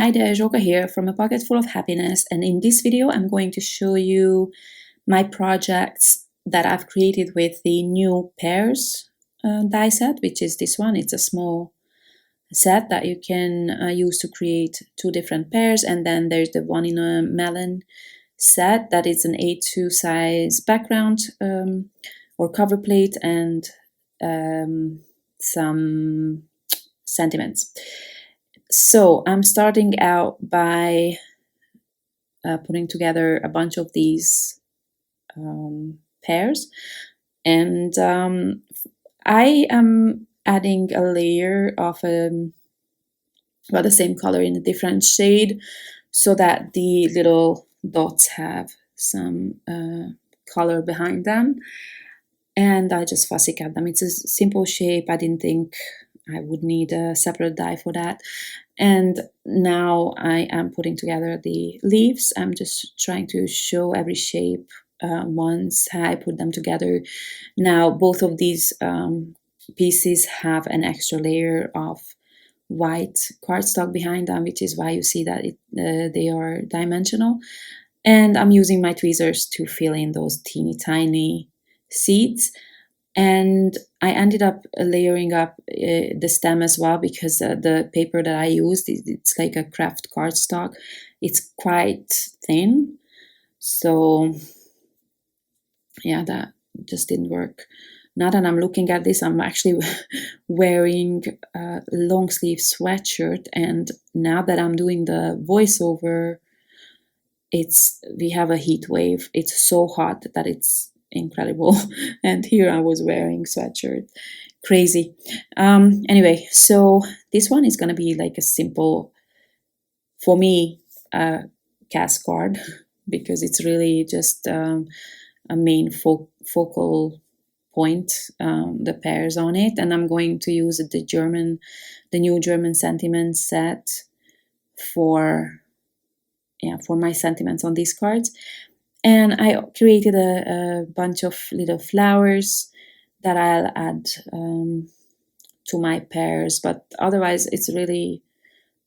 Hi there, Joka here from A Pocket Full of Happiness, and in this video I'm going to show you my projects that I've created with the new Pears die set, which is this one. It's a small set that you can use to create two different pairs, and then there's the one in a Melon set that is an A2 size background or cover plate and some sentiments. So I'm starting out by putting together a bunch of these pairs, and I am adding a layer of well, the same color in a different shade so that the little dots have some color behind them, and I just fussy cut them. It's a simple shape. I didn't think I would need a separate die for that. And now I am putting together the leaves. I'm just trying to show every shape once I put them together. Now both of these pieces have an extra layer of white cardstock behind them, which is why you see that they are dimensional. And I'm using my tweezers to fill in those teeny tiny seeds. And I ended up layering up the stem as well, because the paper that I used, it's like a craft cardstock. It's quite thin. So yeah, that just didn't work. Now that I'm looking at this, I'm actually wearing a long sleeve sweatshirt. And now that I'm doing the voiceover, we have a heat wave. It's so hot that it's incredible. And here I was wearing sweatshirt. Crazy. Anyway, so this one is gonna be like a simple, for me, cast card, because it's really just a main focal point, the pairs on it. And I'm going to use the new German sentiment set for my sentiments on these cards. And I created a bunch of little flowers that I'll add to my pairs, but otherwise it's really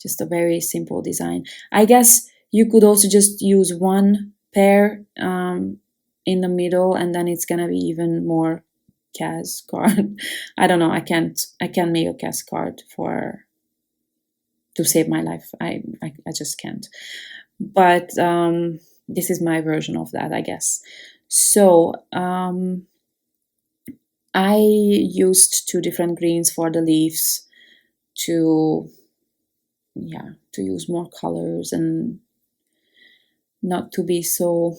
just a very simple design. I guess you could also just use one pair in the middle, and then it's gonna be even more cast card. I don't know. I can't make a cast card to save my life. I just can't. But this is my version of that, I guess. So I used two different greens for the leaves to use more colors and not to be so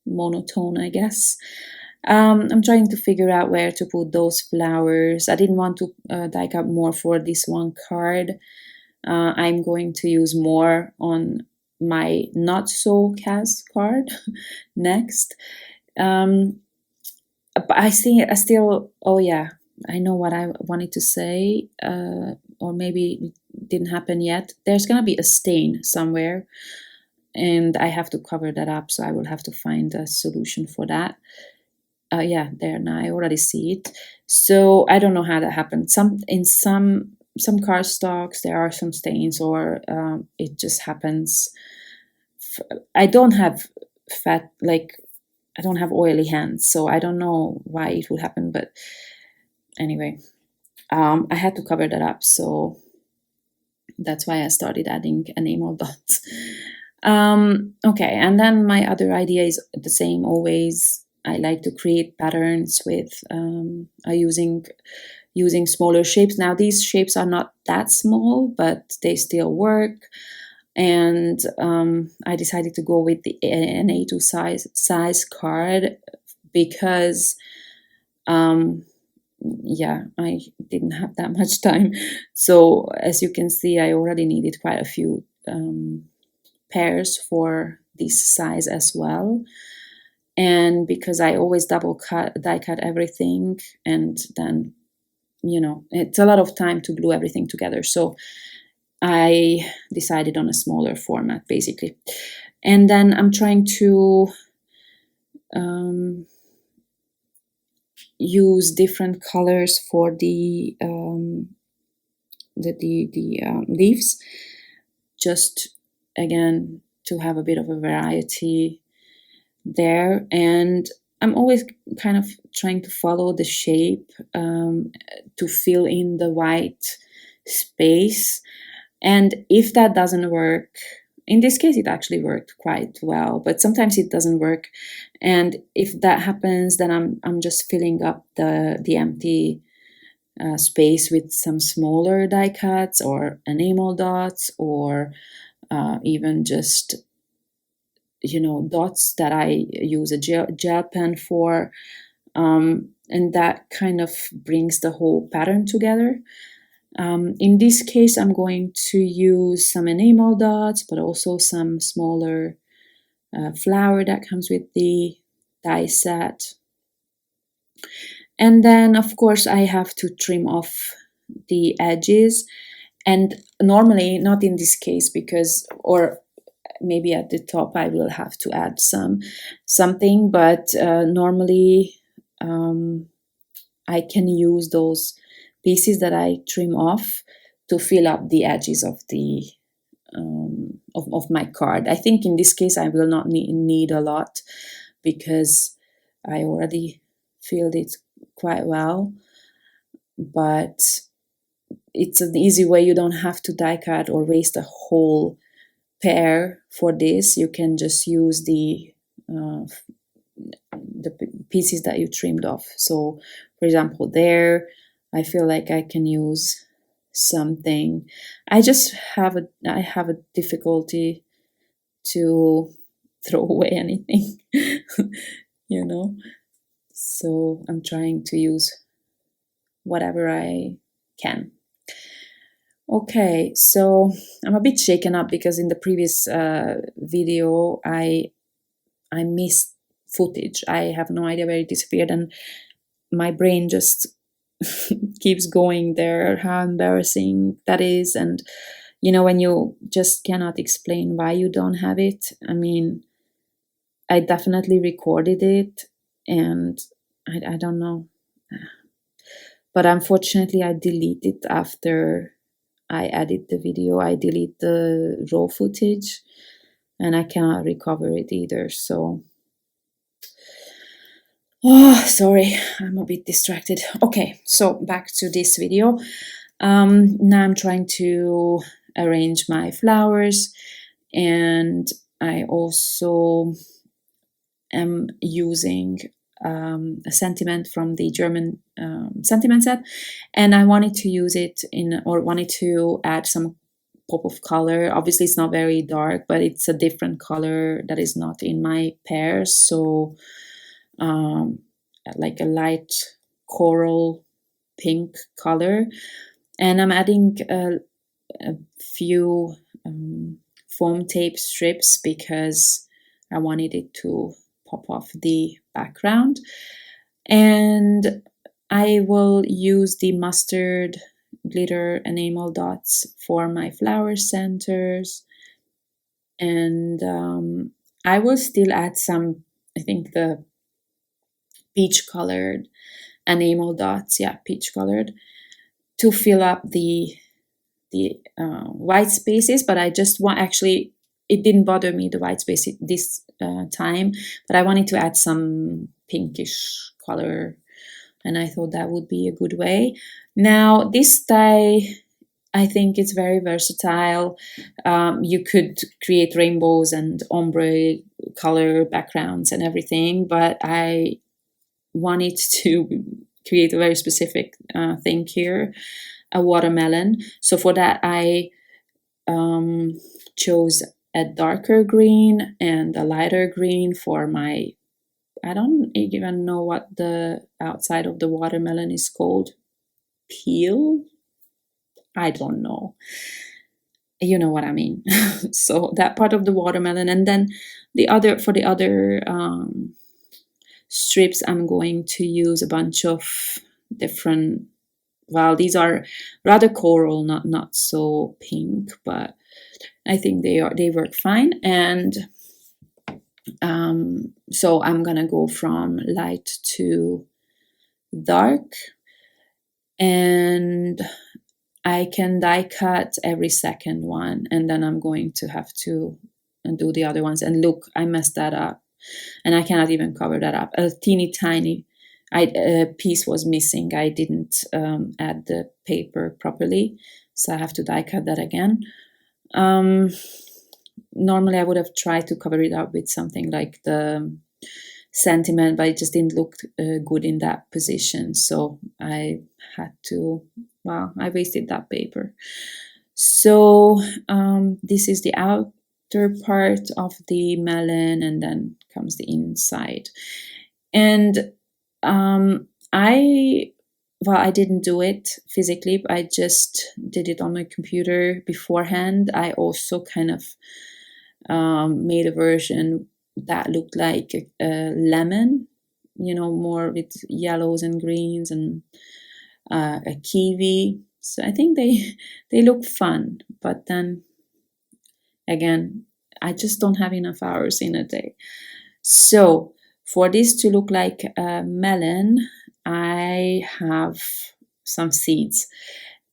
monotone, I guess. I'm trying to figure out where to put those flowers. I didn't want to die cut more for this one card. I'm going to use more on my not so cast card next. But I still, oh yeah, I know what I wanted to say, or maybe it didn't happen yet. There's gonna be a stain somewhere, and I have to cover that up, so I will have to find a solution for that. Yeah, there now, I already see it. So I don't know how that happened. In some cardstocks there are some stains, or it just happens. I don't have I don't have oily hands, so I don't know why it would happen. But anyway, I had to cover that up, so that's why I started adding enamel dots. Okay, and then my other idea is the same always. I like to create patterns with using smaller shapes. Now these shapes are not that small, but they still work. And I decided to go with an A2 size card because yeah, I didn't have that much time. So as you can see, I already needed quite a few pairs for this size as well. And because I always die cut everything, and then it's a lot of time to glue everything together, so I decided on a smaller format basically. And then I'm trying to use different colors for the leaves, just, again, to have a bit of a variety there. And I'm always kind of trying to follow the shape to fill in the white space. And if that doesn't work, in this case, it actually worked quite well, but sometimes it doesn't work. And if that happens, then I'm just filling up the empty space with some smaller die cuts or enamel dots, or even just, dots that I use a gel pen for. And that kind of brings the whole pattern together. In this case, I'm going to use some enamel dots, but also some smaller flower that comes with the die set. And then, of course, I have to trim off the edges. And normally, not in this case, or maybe at the top I will have to add something, but normally I can use those pieces that I trim off to fill up the edges of the of my card. I think in this case I will not need a lot, because I already filled it quite well. But it's an easy way. You don't have to die cut or waste a whole pair for this. You can just use the pieces that you trimmed off. So, for example, there, I feel like I can use something. I have a difficulty to throw away anything, So I'm trying to use whatever I can. Okay, so I'm a bit shaken up because in the previous video I missed footage. I have no idea where it disappeared, and my brain just keeps going there, how embarrassing that is. And when you just cannot explain why you don't have it. I mean, I definitely recorded it, and I don't know, but unfortunately I deleted it after I edit the video. I delete the raw footage, and I cannot recover it either. So, sorry, I'm a bit distracted. Okay, so back to this video. Now I'm trying to arrange my flowers, and I also am using a sentiment from the German sentiment set, and I wanted to use it wanted to add some pop of color. Obviously it's not very dark, but it's a different color that is not in my Pears. So like a light coral pink color, and I'm adding a few foam tape strips because I wanted it to pop off the background. And I will use the mustard glitter enamel dots for my flower centers, and I will still add some, I think, the peach colored enamel dots, peach colored, to fill up the white spaces. But I just want, actually, it didn't bother me, the white space this time, but I wanted to add some pinkish color, and I thought that would be a good way. Now, this die, I think it's very versatile. You could create rainbows and ombre color backgrounds and everything, but I wanted to create a very specific thing here, a watermelon. So for that, I chose a darker green and a lighter green for my, I don't even know what the outside of the watermelon is called. Peel? I don't know. You know what I mean. So that part of the watermelon, and then for the other strips, I'm going to use a bunch of different, well, these are rather coral, not so pink, but I think they work fine. And so I'm gonna go from light to dark, and I can die cut every second one, and then I'm going to have to do the other ones. And look, I messed that up, and I cannot even cover that up. A teeny tiny piece was missing. I didn't add the paper properly, so I have to die cut that again. Normally I would have tried to cover it up with something like the sentiment, but it just didn't look good in that position, so I had to, well, I wasted that paper. So this is the outer part of the melon, and then comes the inside. And I didn't do it physically, I just did it on my computer beforehand. I also kind of made a version that looked like a lemon, more with yellows and greens, and a kiwi. So I think they look fun, but then again, I just don't have enough hours in a day. So for this to look like a melon, I have some seeds.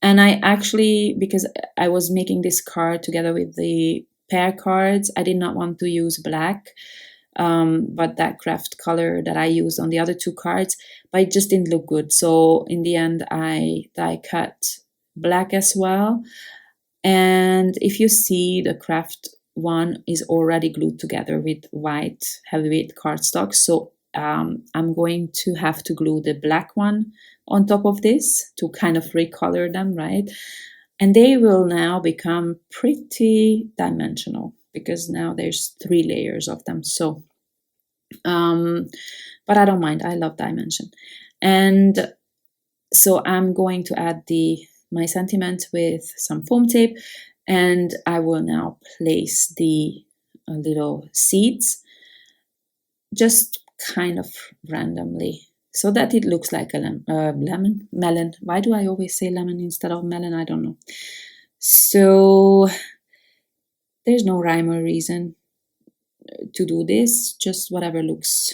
And I actually, because I was making this card together with the pair cards, I did not want to use black, but that craft color that I used on the other two cards, but it just didn't look good. So in the end, I die cut black as well. And if you see, the craft one is already glued together with white heavyweight cardstock. So I'm going to have to glue the black one on top of this to kind of recolor them, right? And they will now become pretty dimensional because now there's 3 layers of them. So, but I don't mind. I love dimension. And so I'm going to add my sentiment with some foam tape, and I will now place the little seeds just kind of randomly so that it looks like a melon. Why do I always say lemon instead of melon? I don't know. So there's no rhyme or reason to do this, just whatever looks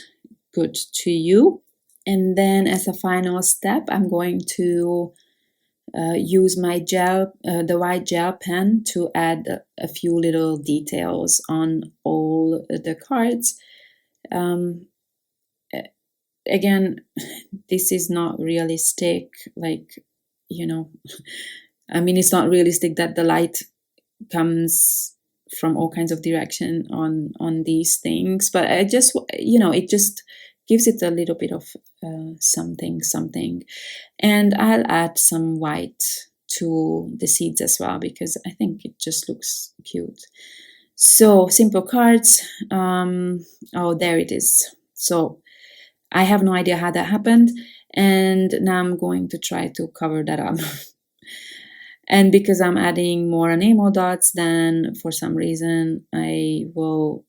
good to you. And then as a final step, I'm going to use my gel, the white gel pen, to add a few little details on all the cards. Again, this is not realistic, like, I mean, it's not realistic that the light comes from all kinds of direction on these things, but I just, it just gives it a little bit of something. And I'll add some white to the seeds as well, because I think it just looks cute. So simple cards. Oh, there it is. So I have no idea how that happened, and now I'm going to try to cover that up. And because I'm adding more enamel dots, then for some reason I will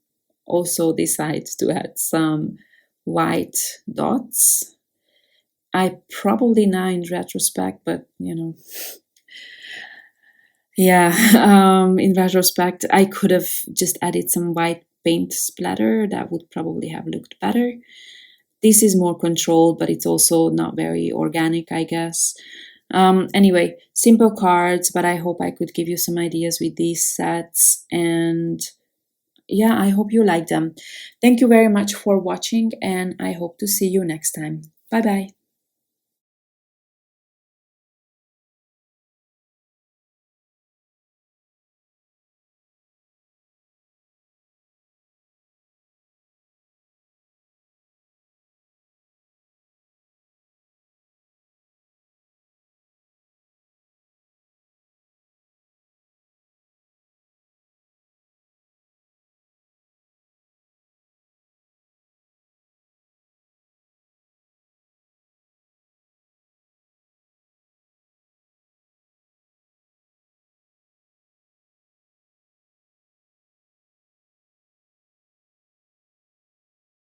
also decide to add some white dots. I probably now in retrospect, but yeah, in retrospect, I could have just added some white paint splatter. That would probably have looked better. This is more controlled, but it's also not very organic, I guess. Anyway, simple cards, but I hope I could give you some ideas with these sets. And yeah, I hope you like them. Thank you very much for watching, and I hope to see you next time. Bye bye.